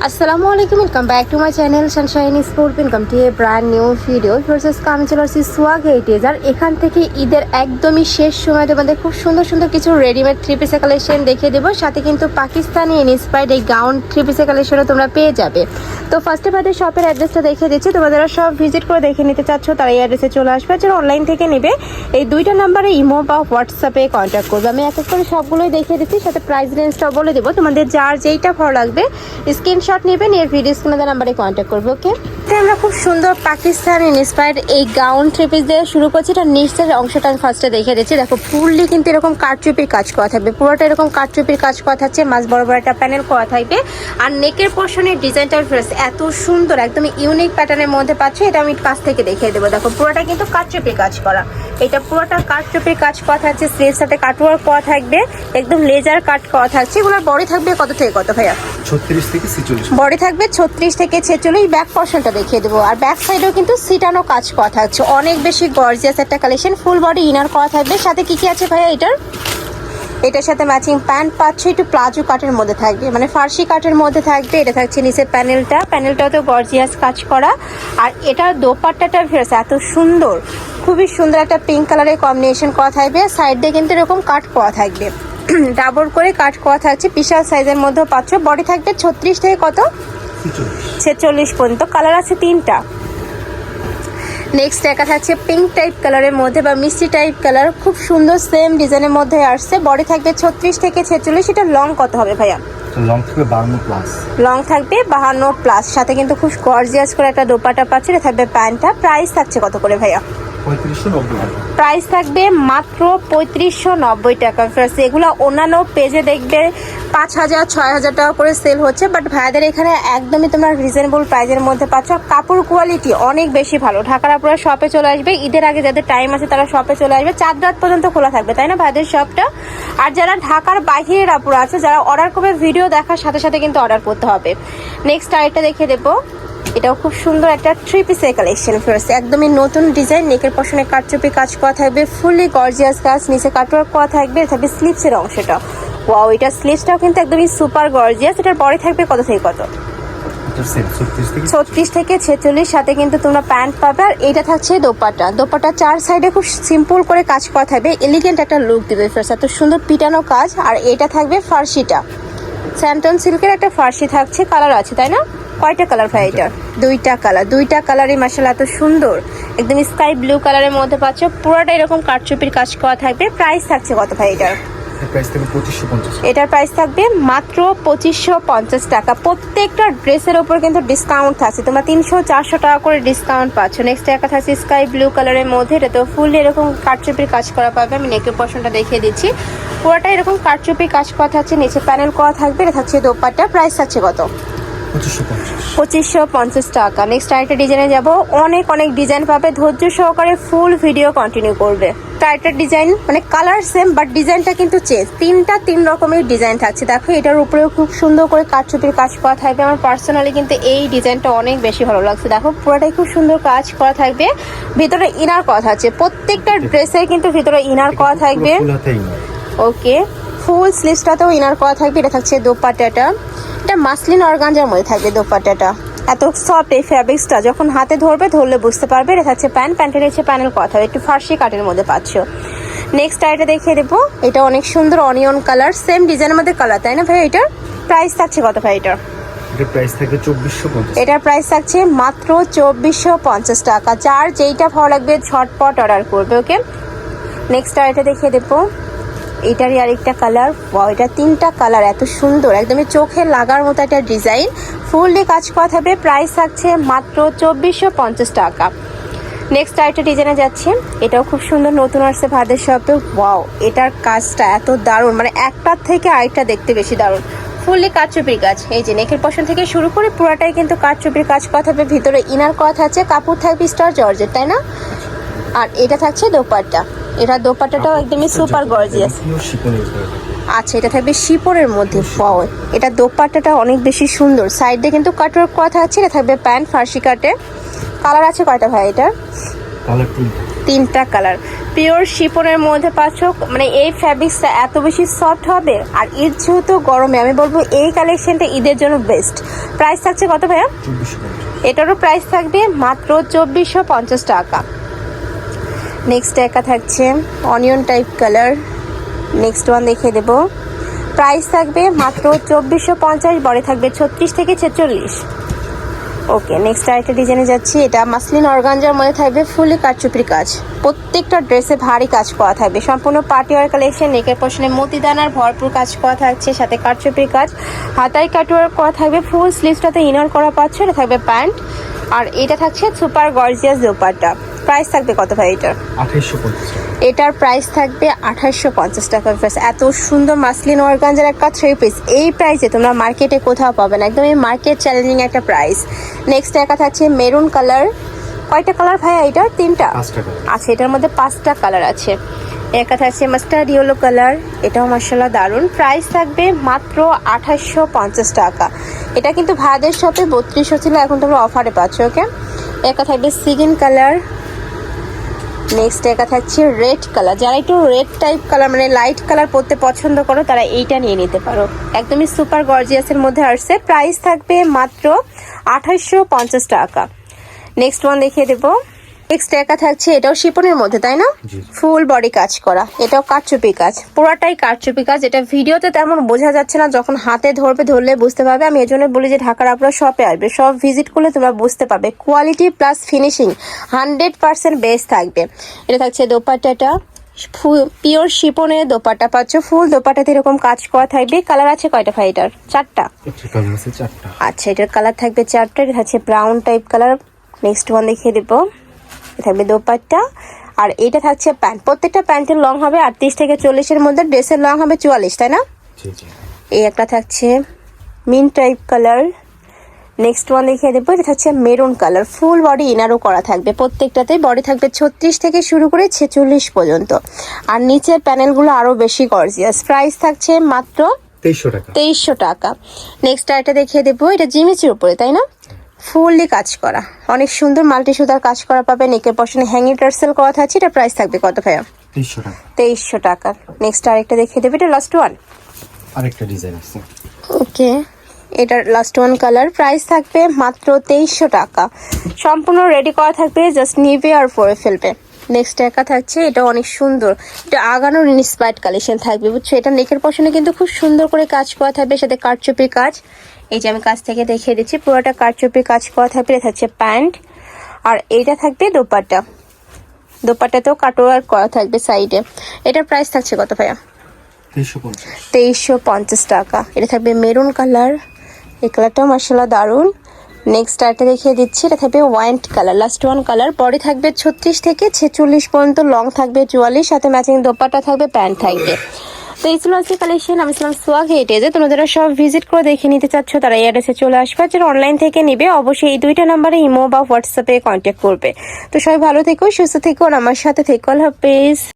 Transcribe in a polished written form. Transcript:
আসসালামু আলাইকুম, welcome back to my channel Sunshine sport. Welcome to A brand new video versus আমি চলে আসছি সোয়াগ এইটিজ। আর এখান থেকে ঈদের একদমই শেষ সময় তোমাদের খুব সুন্দর সুন্দর কিছু রেডিমেড থ্রি পিসের কালেকশন দেখিয়ে দেবো, সাথে কিন্তু পাকিস্তানি ইন্সপায়ার্ড এই গাউন থ্রি পিসের কালেকশনও তোমরা পেয়ে যাবে। তো ফার্স্টে ভাবে শপের অ্যাড্রেসটা দেখিয়ে দিচ্ছি, তোমাদের সব ভিজিট করে দেখে নিতে চাচ্ছ তারা এই অ্যাড্রেসে চলে আসবে। যারা অনলাইন থেকে নেবে এই দুইটা নাম্বারে ইমো বা হোয়াটসঅ্যাপে কন্ট্যাক্ট করবে। আমি এক এক করে সবগুলোই দেখিয়ে দিচ্ছি, সাথে প্রাইস রেঞ্জটাও বলে দেবো। তোমাদের যার যেইটা ভালো লাগবে স্ক্রিনশট নেবেন, এর ভিডিও স্ক্রিনে নাম্বারে কন্ট্যাক্ট করবো। ওকে, আমরা খুব সুন্দর পাকিস্তান ইন্সপায়ার্ড এই গাউন থ্রি পিস দিয়ে শুরু করছি। এটা নিচের অংশটা আমি ফার্স্টে দেখে দিচ্ছি। দেখো ফুললি কিন্তু এরকম কারচুপির কাজ করা থাকবে, পুরোটা এরকম কারচুপির কাজ করা থাকছে, মাঝ বরাবর একটা প্যানেল করা থাকবে। আর নেকের পোর্শনের ডিজাইনটা এত সুন্দর, একদম ইউনিক প্যাটার্নের মধ্যে পাচ্ছ। এটা আমি কাছ থেকে দেখিয়ে দেবো। দেখো পুরোটা কিন্তু কারচুপির কাজ করা, এটা পুরোটা কারচুপির কাজ করা থাকছে, স্লিভের সাথে কাটওয়ার্ক করা থাকবে, একদম লেজার কাট করা থাকছে। এগুলোর বডি থাকবে কত থেকে কত ভাইয়া? 36 থেকে 46 বডি থাকবে 36 থেকে 46। ব্যাক পোর্শনটা দেখিয়ে দেবো। আর ব্যাক সাইডেও কিন্তু সিটানো কাজ করা থাকছে, অনেক বেশি গর্জিয়াস একটা কালেকশন। ফুল বডি ইনার করা থাকবে, সাথে কি কি আছে ভাইয়া এটার সাথে ম্যাচিং প্যান্ট পাচ্ছ, একটু প্লাজো কাটের মধ্যে থাকবে, মানে ফার্সি কাটের মধ্যে থাকবে। এটা থাকছে নিচে প্যানেলটাও তো গর্জিয়াস কাজ করা। আর এটার দোপাট্টাটা এত সুন্দর, খুবই সুন্দর একটা পিঙ্ক কালারের কম্বিনেশন করা থাকবে। সাইড দিয়ে কিন্তু এরকম কাট করা থাকবে, ডাবল করে কাট করা থাকছে, বিশাল সাইজের মধ্যেও পাচ্ছ। বডি থাকবে 36 থেকে কত 46 পর্যন্ত। কালার আছে 3টা। নেক্সট দেখা থাকছে পিঙ্ক টাইপ কালারের মধ্যে বা মিষ্টি টাইপ কালার, খুব সুন্দর সেম ডিজাইনের মধ্যে আসছে। বডি থাকবে 36 থেকে 46। এটা লং কত হবে ভাইয়া? লং থাকবে 52 প্লাস। লং থাকবে 52 প্লাস, সাথে কিন্তু খুব গর্জিয়াস করে একটা দোপাট্টা পাচ্ছে। এটা থাকবে প্যান্টটা। প্রাইস থাকছে কত করে ভাইয়া? 3590 টাকা। প্রাইস থাকবে মাত্র 3590 টাকা। ফ্রেন্ডস এগুলো অন্যান্য পেজে দেখবে 5000 6000 টাকা করে সেল হচ্ছে, বাট ভাইয়াদের এখানে একদমই তোমরা রিজনেবল প্রাইসের মধ্যে পাচ্ছ। কাপড় কোয়ালিটি অনেক বেশি ভালো। ঢাকার আপনারা শপে চলে আসবে, ঈদের আগে যাদের টাইম আছে তারা শপে চলে আসবে। 4 রাত পর্যন্ত খোলা থাকবে, তাই না ভাইয়াদের শপটা? আর যারা ঢাকার বাইরের আপুরা আছে, যারা অর্ডার করবে ভিডিও দেখার সাথে সাথে কিন্তু অর্ডার করতে হবে। নেক্সট আরেকটা দেখিয়ে দেবো। এটাও খুব সুন্দর একটা থ্রি পিসের কালেকশন। ফ্রেন্ডস একদমই নতুন ডিজাইন, নেকের পশনে কাটচুপি কাজ করা থাকবে, ফুললি গর্জিয়াস কাজ, নিচে কাটওয়ার্ক করা থাকবে। থাকবে স্লিভসের অংশটা, ওয়াও, এটা স্লিভসটাও কিন্তু একদমই সুপার গর্জিয়াস। এটার বডি থাকবে কত থেকে কত? 36 থেকে 46। সাথে কিন্তু তোমরা প্যান্ট পাবে। আর এটা থাকছে দোপাট্টা 4 সাইডে খুব সিম্পল করে কাজ করা থাকবে, এলিগেন্ট একটা লুক দিবে। ফ্রেন্ডস এত সুন্দর পিটানো কাজ। আর এটা থাকবে ফার্সিটা, স্যান্টন সিল্কের একটা ফার্সি থাকছে। কালার আছে তাই না? কয়টা কালার ভাই এটা? দুইটা কালারই মাশাআল্লাহ এত সুন্দর, একদম স্কাই ব্লু কালারের মধ্যে পাচ্ছ। পুরোটা এরকম কাটচুপির কাজ করা থাকবে। প্রাইস থাকছে কত ভাই এটার? এটার প্রাইস থাকবে মাত্র 2550 টাকা। প্রত্যেকটা ড্রেসের ওপর কিন্তু ডিসকাউন্ট থাকছে, তোমরা 300-400 টাকা করে ডিসকাউন্ট পাচ্ছ। নেক্সট একটা থাকছে স্কাই ব্লু কালারের মধ্যে, এটা তো ফুল এরকম কাটচুপির কাজ করা পাবে। আমি নেকের পশনটা দেখিয়ে দিচ্ছি, পুরোটা এরকম কাটচুপির কাজ করা থাকছে, নিচে প্যানেল করা থাকবে। এটা থাকছে দোপাট্টা। প্রাইস থাকছে কত? 2550 টাকা। নেক্সট আরেকটা ডিজাইনে যাব। অনেক ডিজাইন পাবে, ধৈর্য সহকারে ফুল ভিডিও কন্টিনিউ করবে। আরেকটা ডিজাইন, মানে কালার সেম বাট ডিজাইনটা কিন্তু চেঞ্জ। 3 রকমের ডিজাইন থাকছে। দেখো এটার উপরেও খুব সুন্দর করে কাটচুপির কাজ করা থাকবে। আমার পার্সোনালি কিন্তু এই ডিজাইনটা অনেক বেশি ভালো লাগছে। দেখো পুরোটাই খুব সুন্দর কাজ করা থাকবে, ভিতরে ইনার করা থাকছে। প্রত্যেকটা ড্রেসের কিন্তু ভিতরে ইনার করা থাকবে। ওকে, ফুল স্লিভসটাতেও ইনার করা থাকবে। এটা থাকছে দোপাট্টাটা, এটা মাসলিন অর্গানজার মধ্যে থাকবে দোপাট্টাটা। এত সফট এই ফ্যাব্রিক্সটা, যখন হাতে ধরলে বুঝতে পারবে। এটা থাকছে প্যান্টের নিচে প্যানেল করা থাকবে, একটু ফার্সি কাটের মধ্যে পাচ্ছ। নেক্সট আইটা দেখিয়ে দেবো। এটা অনেক সুন্দর অনিয়ন কালার, সেম ডিজাইনের মধ্যে কালার, তাই না ভাই? এটার প্রাইস থাকছে কত ভাই এটার? এটার প্রাইস থাকবে 2450। এটার প্রাইস থাকছে মাত্র 2450 টাকা। যার যেইটা ভালো লাগবে ঝটপট অর্ডার করবে। ওকে, নেক্সট আইটা দেখিয়ে দেবো। এটারই আরেকটা কালার, এটা 3টা কালার এত সুন্দর, একদমই চোখে লাগার মতো একটা ডিজাইন, ফুললি কাজ করা থাকবে। প্রাইস থাকছে মাত্র 2450 টাকা। নেক্সট আরেকটা ডিজাইনে যাচ্ছে। এটাও খুব সুন্দর, নতুন আসছে ভাদের শপে। ওয়াও, এটার কাজটা এত দারুণ, মানে একটার থেকে আরেকটা দেখতে বেশি দারুণ। ফুললি কাটচুপির কাজ, এই যে নেকের পশন থেকে শুরু করে পুরাটাই কিন্তু কাটচুপির কাজ করা থাকবে। ভিতরে ইনার করা থাকছে, কাপড় থাকবে স্টার জর্জেট, তাই না? আর এটা থাকছে দোপাট্টা, এটা দোপাট্টাটাও একদমই সুপার গর্জিয়াস। আচ্ছা, এটা থাকবে শিপরের মধ্যে। পাও, এটা দোপাট্টাটা অনেক বেশি সুন্দর, সাইডে কিন্তু কাটওয়ার্ক করা থাকছে। এটা থাকবে প্যান্ট ফার্সি কাটে। কালার আছে কয়টা ভাই এটার? তিনটা কালার পিওর শিফনের মধ্যে পাচ্ছ। মানে এই ফ্যাব্রিক্সটা এত বেশি সফট হবে, আর ঈদ যেহেতু গরমে আমি বলবো এই কালেকশনটা ঈদের জন্য বেস্ট। প্রাইস থাকছে কত ভাইয়া? 2450। এটারও প্রাইস থাকবে মাত্র 2450 টাকা। নেক্সট একা থাকছে onion type colour. Next one দেখিয়ে দেবো, প্রাইস থাকবে মাত্র 2450, বডি থাকবে 36 থেকে 46। ওকে, নেক্সট আরেকটা ডিজাইনে যাচ্ছি। এটা মাসলিন অর্গানজার মধ্যে থাকবে ফুলি কারচুপির কাজ, প্রত্যেকটা ড্রেসে ভারী কাজ করা থাকবে, সম্পূর্ণ পার্টি ওয়ার কালেকশন। নেকের পশনে মতিদানার ভরপুর কাজ করা থাকছে, সাথে কারচুপির কাজ, হাতায় কাটওয়ার্ক করা থাকবে, ফুল স্লিভসটাতে ইনার করা পাচ্ছ। এটা থাকবে প্যান্ট, আর এটা থাকছে সুপার গর্জিয়াস দোপাট্টা। প্রাইস থাকবে কত ভাই এটার? 2850 টাকা। এটার প্রাইস থাকবে 2850 টাকা। এত সুন্দর মাসলিন অর্গানজার একটা থ্রি পিস এই প্রাইসে তোমরা মার্কেটে কোথাও পাবে না, একদম এই মার্কেট চ্যালেঞ্জিং একটা প্রাইস। নেক্সট একা থাকছে মেরুন কালার। কয়টা কালার ভাইয়া এটার? তিনটা। 5 টাকা। আচ্ছা, এটার মধ্যে 5টা কালার আছে। একা থাকছে মাস্টার্ড ইয়েলো কালার, এটাও মাশাআল্লাহ দারুন। প্রাইস থাকবে মাত্র 2850 টাকা। এটা কিন্তু ভাইদের শপে 3200 ছিল, এখন তোমরা অফারে পাচ্ছ। ওকে, একা থাকবে সিগিন কালার। নেক্সট একা থাকছে রেড কালার। যারা একটু রেড টাইপ কালার মানে লাইট কালার পরতে পছন্দ করো তারা এইটা নিয়ে নিতে পারো, একদমই সুপার গর্জিয়াসের মধ্যে আসছে। প্রাইস থাকবে মাত্র 2850 টাকা। নেক্সট ওয়ান দেখিয়ে দেবো। নেক্সট একা থাকছে, এটাও শিপনের মধ্যে তাই না? জি। ফুল বডি কাজ করা, এটাও কারচুপি কাজ, পুরাটাই কারচুপি কাজ। এটা ভিডিওতে তেমন বোঝা যাচ্ছে না, যখন হাতে ধরলে বুঝতে পারবে। আমি এজন্য বলি যে ঢাকার আপনারা শপে আসবে, সব ভিজিট করলে তোমরা বুঝতে পারবে। কোয়ালিটি প্লাস ফিনিশিং 100% বেস্ট থাকবে। এটা থাকছে দোপাট্টাটা, পিওর শিপনের দোপাট্টা পাচ্ছ, ফুল দোপাট্টাতে এরকম কাজ করা থাকবে। কালার আছে কয়টা ভাই এটার? 4টা। এটার কালার আছে 4টা। আচ্ছা, এটার কালার থাকবে 4টা। এটা হচ্ছে brown type colour. Next one দেখিয়ে দেবো, থাকবে দোপাট্টা, আর এটা থাকছে প্যান্ট। প্রত্যেকটা প্যান্টের লং হবে 38 থেকে 40-এর মধ্যে, ড্রেসের লং হবে 44, তাই না? জি জি। এই একটা থাকছে মিন টাইপ কালার। নেক্সট ওয়ান দেখিয়ে দেবো, এটা থাকছে মেরুন কালার, ফুল বডি ইনারও করা থাকবে। প্রত্যেকটাতে বডি থাকবে 36 থেকে শুরু করে 46 পর্যন্ত, আর নিচের প্যানেলগুলো আরো বেশি গর্জিয়াস। প্রাইস থাকছে মাত্র 2300 টাকা। 2300 টাকা। নেক্সট আরেকটা দেখিয়ে দেবো, এটা জিমিচির উপরে তাই না? ফুললি কাজ করা, অনেক সুন্দর মাল্টি সুতার কাজ করা পাবে। নেকের পশনে হ্যাঙ্গিং টার্সেল করা থাকছে। এটা প্রাইস থাকবে কত ভাইয়া? 2300 টাকা। 2300 টাকা। নেক্সট আরেকটা দেখিয়ে দেবে, এটা লাস্ট ওয়ান। আরেকটা ডিজাইন আছে। ওকে, এটার লাস্ট ওয়ান কালার। প্রাইস থাকবে মাত্র 2300 টাকা। সম্পূর্ণ রেডি করা থাকবে, জাস্ট নিবে আর পরে ফেলবে। নেক্সট একা থাকছে, এটা অনেক সুন্দর, এটা আগানোর ইন্সপায়ার্ড কালেকশন থাকবে, বুঝছো? এটা নেকের পশনে কিন্তু খুব সুন্দর করে কাজ করা থাকবে, সাথে কারচুপির কাজ। এই যে আমি কাছ থেকে দেখিয়ে দিচ্ছি, পুরোটা কারচুপির কাজ করা থাকবে। এটা থাকছে প্যান্ট, আর এইটা থাকবে দোপাট্টা। দোপাট্টাতেও কাটওয়ার্ক করা থাকবে সাইডে। এটার প্রাইস থাকছে কত ভাইয়া? 2350। 2350 টাকা। এটা থাকবে মেরুন কালার, এই কালারটাও মাশাআল্লাহ দারুন। নেক্সট আরেকটা দেখিয়ে দিচ্ছি, এটা থাকবে white colour, last one colour. Body থাকবে 36 থেকে 46 পর্যন্ত, লং থাকবে 44, সাথে ম্যাচিং দোপাট্টা থাকবে, প্যান্ট থাকবে। তো এই ছিল আজকে কালেকশন। আমি ছিলাম সোয়াগ হেরিটেজে। তোমরা যারা সব ভিজিট করে দেখে নিতে চাচ্ছ তারা এই অ্যাড্রেসে চলে আসবে, যারা অনলাইন থেকে নিবে অবশ্যই এই 2টা নাম্বারে ইমো বা হোয়াটসঅ্যাপে কন্ট্যাক্ট করবে। তো সবাই ভালো থেকো, সুস্থ থেকো, আর আমার সাথে থেকো। আল্লাহ হাফেজ।